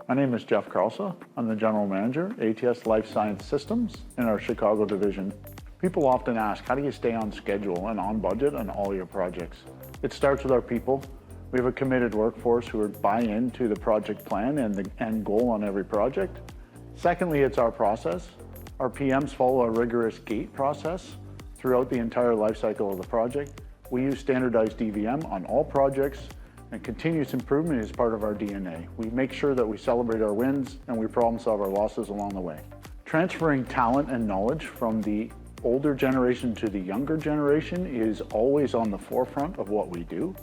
My name is Jeff Karelse. I'm the General Manager, ATS Life Science Systems in our Chicago division. People often ask, how do you stay on schedule and on budget on all your projects? It starts with our people. We have a committed workforce who buy into the project plan and the end goal on every project. Secondly, it's our process. Our PMs follow a rigorous gate process throughout the entire life cycle of the project. We use standardized DVM on all projects, and continuous improvement is part of our DNA. We make sure that we celebrate our wins and we problem solve our losses along the way. Transferring talent and knowledge from the older generation to the younger generation is always on the forefront of what we do.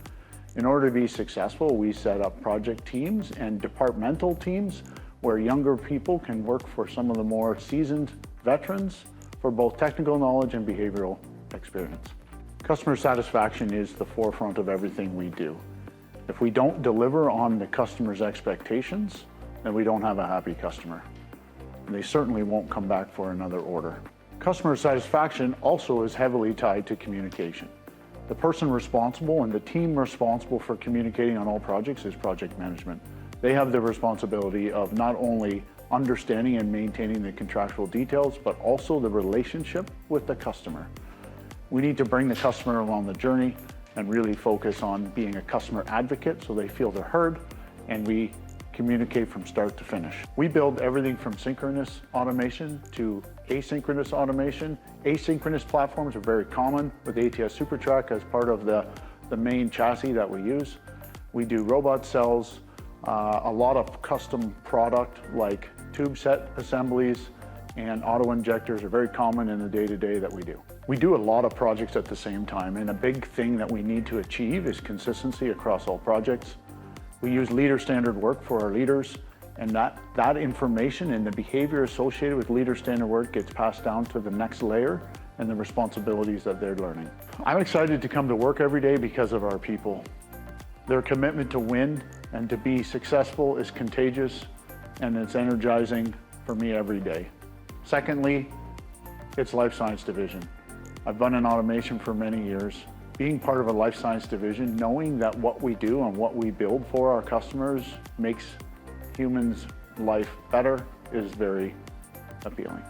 In order to be successful, we set up project teams and departmental teams where younger people can work for some of the more seasoned veterans for both technical knowledge and behavioral experience. Customer satisfaction is the forefront of everything we do. If we don't deliver on the customer's expectations, then we don't have a happy customer. They certainly won't come back for another order. Customer satisfaction also is heavily tied to communication. The person responsible and the team responsible for communicating on all projects is project management. They have the responsibility of not only understanding and maintaining the contractual details, but also the relationship with the customer. We need to bring the customer along the journey and really focus on being a customer advocate so they feel they're heard, and we communicate from start to finish. We build everything from synchronous automation to asynchronous automation. Asynchronous platforms are very common with ATS SuperTrack as part of the main chassis that we use. We do robot cells, a lot of custom product like tube set assemblies, and auto-injectors are very common in the day-to-day that we do. We do a lot of projects at the same time, and a big thing that we need to achieve is consistency across all projects. We use leader standard work for our leaders, and that information and the behavior associated with leader standard work gets passed down to the next layer and the responsibilities that they're learning. I'm excited to come to work every day because of our people. Their commitment to win and to be successful is contagious, and it's energizing for me every day. Secondly, it's Life Science Division. I've been in automation for many years. Being part of a Life Science Division, knowing that what we do and what we build for our customers makes humans' life better is very appealing.